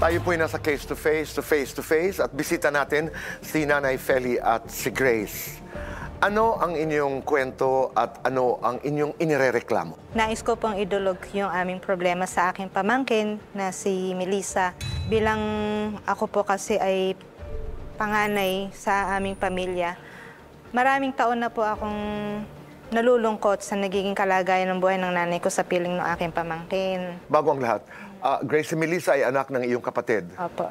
Tayo po'y nasa to face at bisita natin si Nanay Feli at si Grace. Ano ang inyong kwento at ano ang inyong inirereklamo? Nais ko pong idulog yung aming problema sa aking pamangkin na si Melissa. Bilang ako po kasi ay panganay sa aming pamilya, maraming taon na po akong nalulungkot sa nagiging kalagayan ng buhay ng nanay ko sa piling ng aking pamangkin. Bago ang lahat, Grace, si Melissa ay anak ng iyong kapatid. Opo.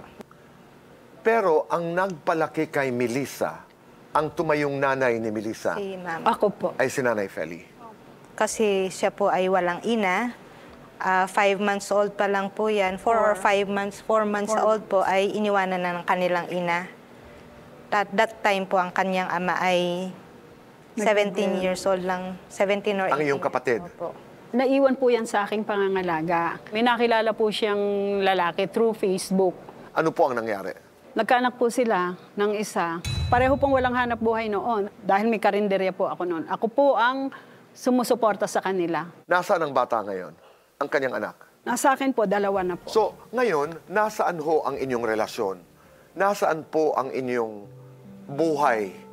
Pero ang nagpalaki kay Melissa, ang tumayong nanay ni Melissa, Si Mama. Ako po. ay si Nanay Feli. Kasi siya po ay walang ina. 5 months old pa lang po yan. 4 or 5 months, 4 months old po ay iniwanan na ng kanilang ina. At that time po ang kanyang ama ay 17 years old lang. 17 or 18. Ang iyong kapatid? Opo. Naiwan po yan sa aking pangangalaga. May nakilala po siyang lalaki through Facebook. Ano po ang nangyari? Nagkaanak po sila ng isa. Pareho pong walang hanap buhay noon dahil may karinderya po ako noon. Ako po ang sumusuporta sa kanila. Nasaan ang bata ngayon? Ang kanyang anak? Nasa akin po, 2 na po. So, ngayon, nasaan ho ang inyong relasyon? Nasaan po ang inyong buhay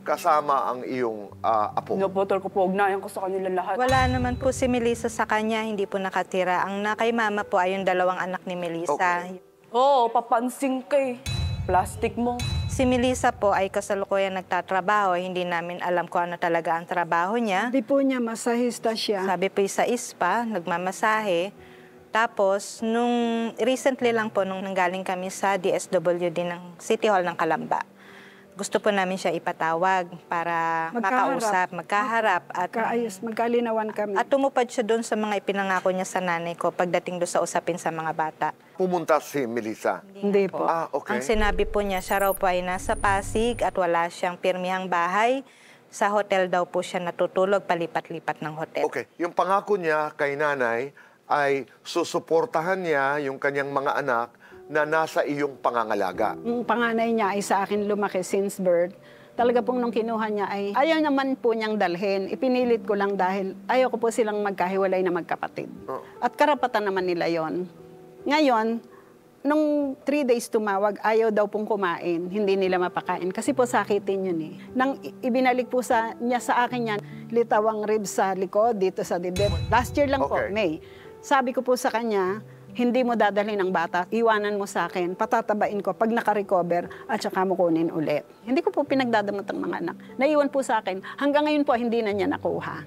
kasama ang iyong apo? Naputol ko po, ugnayan ko sa kanila lahat. Wala naman po si Melissa sa kanya, hindi po nakatira. Ang kay Mama po ay yung 2 anak ni Melissa. Okay. Oo, papansin kay plastic mo. Si Melissa po ay kasalukuyan nagtatrabaho. Hindi namin alam kung ano talaga ang trabaho niya. Hindi po niya, masahista siya. Sabi po sa ISPA, nagmamasahe. Tapos, recently lang po, nung nanggaling kami sa DSWD ng City Hall ng Calamba, gusto po namin siya ipatawag para makausap, magkaharap. At magkalinawan kami. At tumupad siya doon sa mga ipinangako niya sa nanay ko pagdating doon sa usapin sa mga bata. Pumunta si Melissa? Hindi po. Okay. Ang sinabi po niya, siya raw po ay nasa Pasig at wala siyang pirmihang bahay. Sa hotel daw po siya natutulog, palipat-lipat ng hotel. Okay. Yung pangako niya kay nanay ay susuportahan niya yung kanyang mga anak na nasa iyong pangangalaga. Yung panganay niya ay sa akin lumaki since birth. Talaga pong nung kinuha niya ay ayaw naman po niyang dalhin. Ipinilit ko lang dahil ayaw ko po silang magkahiwalay na magkapatid. At karapatan naman nila yon. Ngayon, nung 3 days tumawag, ayaw daw pong kumain. Hindi nila mapakain. Kasi po sakitin yun eh. Nang ibinalik po niya sa akin yan, litawang ribs sa likod, dito sa dibdib. Last year lang po, May. Sabi ko po sa kanya, hindi mo dadalhin ang bata, iwanan mo sa akin, patatabain ko pag naka-recover at saka mo kunin ulit. Hindi ko po pinagdadamot ang mga anak. Naiwan po sa akin. Hanggang ngayon po, hindi na niya nakuha.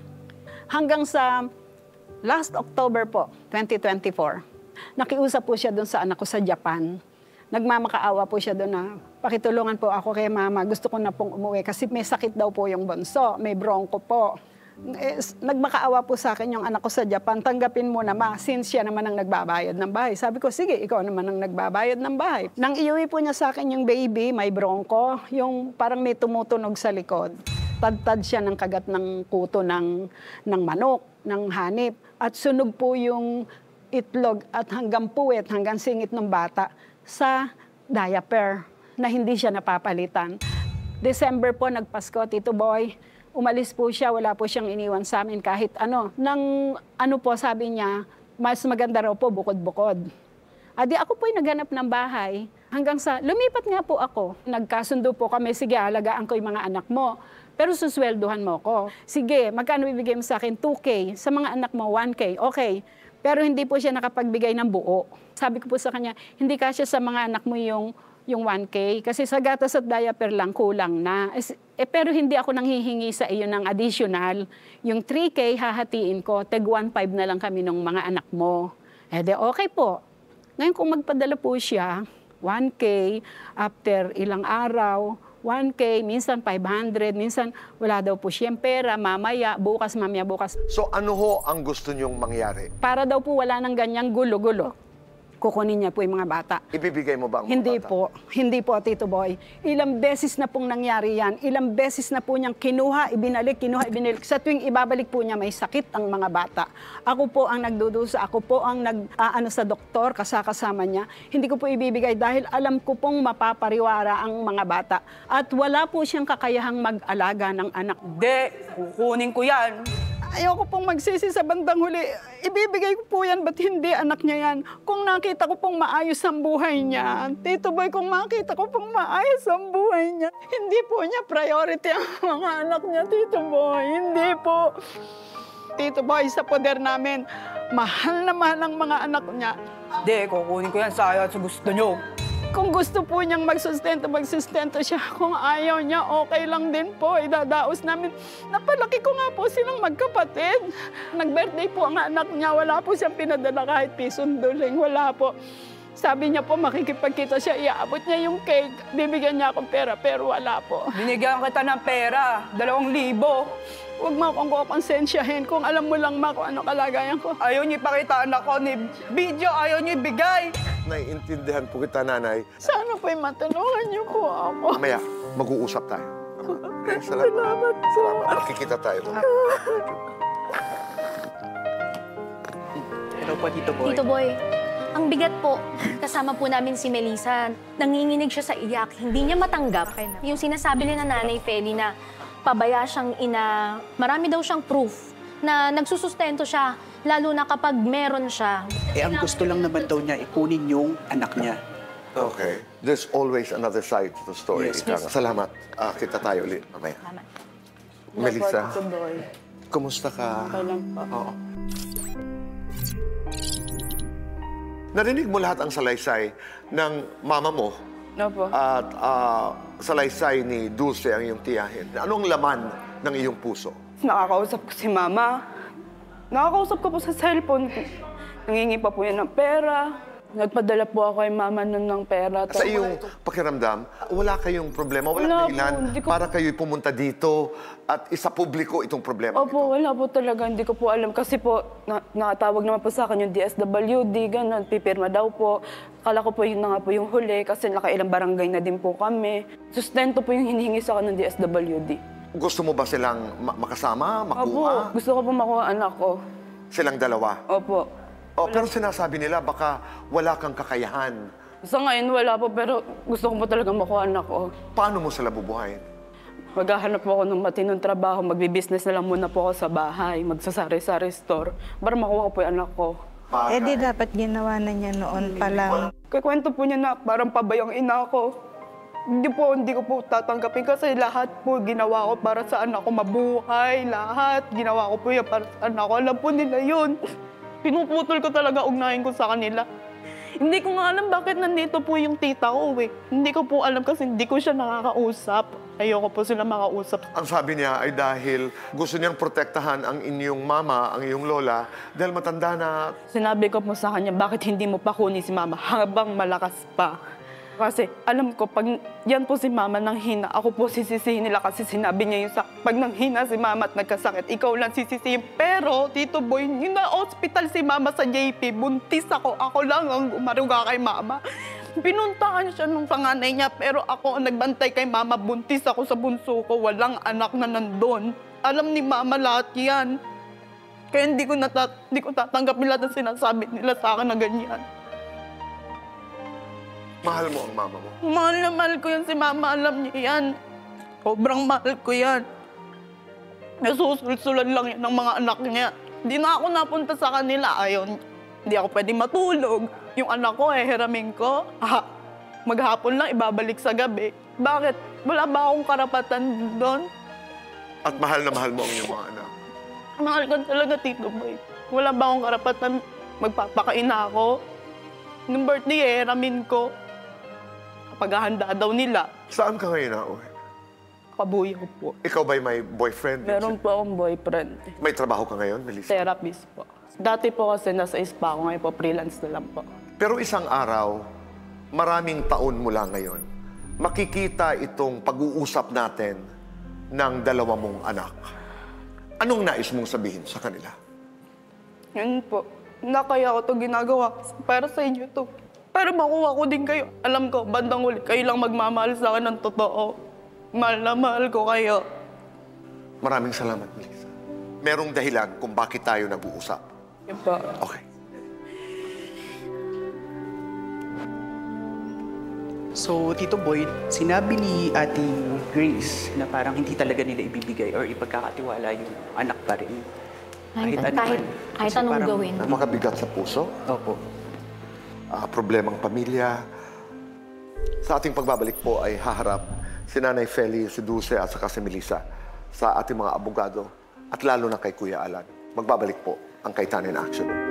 Hanggang sa last October po, 2024, nakiusap po siya doon sa anak ko sa Japan. Nagmamakaawa po siya doon na, pakitulungan po ako kay mama, gusto ko na pong umuwi kasi may sakit daw po yung bunso, may bronco po. Nagmakaawa po sa akin yung anak ko sa Japan, tanggapin mo na since siya naman ang nagbabayad ng bahay. Sabi ko, sige, ikaw naman ang nagbabayad ng bahay. Nang iuwi po niya sa akin yung baby, may bronco, yung parang may tumutunog sa likod. Tad-tad siya ng kagat ng kuto ng manok, ng hanip. At sunog po yung itlog at hanggang puwet, hanggang singit ng bata sa diaper na hindi siya napapalitan. December po, nagpasko, Tito Boy. Umalis po siya, wala po siyang iniwan sa amin kahit ano. Nang ano po, sabi niya, mas maganda raw po bukod-bukod. Adi ako po'y naghanap ng bahay. Hanggang sa, lumipat nga po ako. Nagkasundo po kami, sige, alagaan ko yung mga anak mo. Pero susweldohan mo ko. Sige, magkano bibigay mo sa akin? 2K. Sa mga anak mo, 1K. Okay. Pero hindi po siya nakapagbigay ng buo. Sabi ko po sa kanya, hindi kasya sa mga anak mo yung 1K. Kasi sa gatas at diaper lang, kulang na. Pero hindi ako nanghihingi sa iyo ng additional. Yung 3K, hahatiin ko. Tag 1.5 na lang kami ng mga anak mo. De okay po. Ngayon kung magpadala po siya, 1K, after ilang araw, 1K, minsan 500, minsan wala daw po siyang pera, mamaya bukas. So ano ho ang gusto niyong mangyari? Para daw po wala ng ganyang gulo-gulo. Kukunin niya po yung mga bata. Ibibigay mo ba ang mga Hindi bata? po. Hindi po, Tito Boy. Ilang beses na pong nangyari yan. Ilang beses na po niyang kinuha, ibinalik. Sa tuwing ibabalik po niya, may sakit ang mga bata. Ako po ang nagdudusa. Ako po ang sa doktor, kasama niya. Hindi ko po ibibigay dahil alam ko pong mapapariwara ang mga bata. At wala po siyang kakayahang mag-alaga ng anak. Hindi, kukunin ko yan. Ayoko pong magsisi sa bandang huli. Ibibigay ko po yan, ba't hindi anak niya yan? Kung nakita ko pong maayos ang buhay niya, Tito Boy, kung makita ko pong maayos ang buhay niya, hindi po niya priority ang mga anak niya, Tito Boy. Hindi po. Tito Boy, sa poder namin, mahal na mahal ang mga anak niya. Hindi, kukunin ko yan sa ayaw at sa gusto nyo. Kung gusto po niyang magsustento siya. Kung ayaw niya, okay lang din po. Idadaos namin. Napalaki ko nga po silang magkapatid. Nag-birthday po ang anak niya. Wala po siyang pinadala kahit pisong duling. Wala po. Sabi niya po, makikipagkita siya. Iaabot niya yung cake. Bibigyan niya akong pera, pero wala po. Binigyan kita ng pera, 2,000. Huwag mo akong kukonsensyahin kung alam mo lang ma kung ano kalagayan ko. Ayaw niyo ipakita anak ko ni video, ayaw niyo ibigay. Naiintindihan po kita, nanay. Sana po'y matulungan niyo po ako. Mamaya, mag-uusap tayo. Okay, salamat. Salamat. Makikita tayo. Hello po, Tito Boy. Tito Boy, ang bigat po. Kasama po namin si Melissa. Nanginginig siya sa iyak. Hindi niya matanggap yung sinasabi ni Nanay Feli na pabaya siyang ina. Marami daw siyang proof na nagsusustento siya, lalo na kapag meron siya. Ang gusto lang naman daw niya, ikunin yung anak niya. Okay. There's always another side to the story. Yes, Ika nga. Salamat. Kita tayo ulit mamaya. Salamat. Melissa, Tito Boy. kumusta ka? Okay lang po. Oo. Narinig mo lahat ang salaysay ng mama mo Opo. at salaysay ni Dulce ang iyong tiyahin. Anong laman ng iyong puso? Nakakausap ko si Mama. Nakakausap ko po sa cellphone. Nangingi pa po yan ng pera. Nagpadala po ako kay Mama nun ng pera. Sa iyong pakiramdam, wala kayong problema, walang Wala po, dahilan hindi ko- para kayo'y pumunta dito at isa publiko itong problema nito. Opo, wala po talaga. Hindi ko po alam. Kasi po, nakatawag naman po sa akin yung DSWD, gano'n. Pipirma daw po. Akala ko po yun na nga po yung huli kasi nakailang barangay na din po kami. Sustento po yung hinihingi sa akin ng DSWD. Gusto mo ba silang makasama, Opo, makuha? gusto ko po makuha anak ko. Silang dalawa? Opo. Pero sinasabi nila baka wala kang kakayahan. Sa ngayon, wala po, pero gusto ko po talaga makuha anak ko. Paano mo sila bubuhayin? Maghahanap po ako ng matinong trabaho, magbi-business na lang muna po ako sa bahay, magsasari-sari store, para makuha ko po yung anak ko. Eh di dapat ginawa na niya noon pa lang. Kwento po niya na parang pabayang ina ko. Hindi ko po tatanggapin kasi lahat po ginawa ko para sa anak ko mabuhay, lahat. Ginawa ko po yan para sa anak ko. Alam po nila yun. Pinuputol ko talaga ugnayan ko sa kanila. Hindi ko nga alam bakit nandito po yung tita ko eh. Hindi ko po alam kasi hindi ko siya nakakausap. Ayoko po sila makausap. Ang sabi niya ay dahil gusto niyang protektahan ang inyong mama, ang iyong lola, dahil matanda na. Sinabi ko po sa kanya, bakit hindi mo pa kunin si mama habang malakas pa? Kasi alam ko, pag yan po si mama nang hina, ako po sisisihin nila kasi sinabi niya yung pag nang hina si mama at nagkasakit, ikaw lang sisisihin. Pero, Tito Boy, yung na-hospital si mama sa JP, buntis ako lang ang umaruga kay mama. Pinuntahan siya nung panganay niya, pero ako ang nagbantay kay mama, buntis ako sa bunso ko, walang anak na nandun. Alam ni mama lahat yan. Kaya hindi ko tatanggapin lahat ng sinasabi nila sa akin na ganyan. Mahal mo ang mama mo. Mahal na mahal ko yan si mama, alam niya yan. Sobrang mahal ko yan. Nasusulsulan lang yan ng mga anak niya. Hindi na ako napunta sa kanila. Ayaw, hindi ako pwede matulog. Yung anak ko, hiramin ko. Maghapon lang, ibabalik sa gabi. Bakit? Wala ba akong karapatan doon? At mahal na mahal mo ang iyong mga anak. Mahal ko talaga, Tito Boy. Wala ba akong karapatan magpapakain ako? Nung birthday, hiramin ko. Paghahanda daw nila. Saan ka ngayon na uwi? Kabuyaw po. Ikaw ba'y may boyfriend? Meron po akong boyfriend. May trabaho ka ngayon, Melissa? Therapist po. Dati po kasi nasa spa ako, ngayon po freelance na lang po. Pero isang araw, maraming taon mula ngayon, makikita itong pag-uusap natin ng dalawa mong anak. Anong nais mong sabihin sa kanila? Yun po. Na kaya ko ito ginagawa para sa inyo to. Para makuha ko din kayo. Alam ko, bandang huli, kayo lang magmamahal sa akin ng totoo. Mahal na mahal ko kayo. Maraming salamat, Melissa. Merong dahilan kung bakit tayo nag-uusap. Yun po. Okay. So, Tito Boy, sinabi ni Ate Grace na parang hindi talaga nila ibibigay or ipagkakatiwala yung anak pa rin. Kahit Kasi anong parang- gawin. Makabigat sa puso, Opo. problemang pamilya. Sa ating pagbabalik po ay haharap si Nanay Feli, si Dulce at saka si Melissa sa ating mga abogado at lalo na kay Kuya Alan. Magbabalik po ang Kaitanin Action.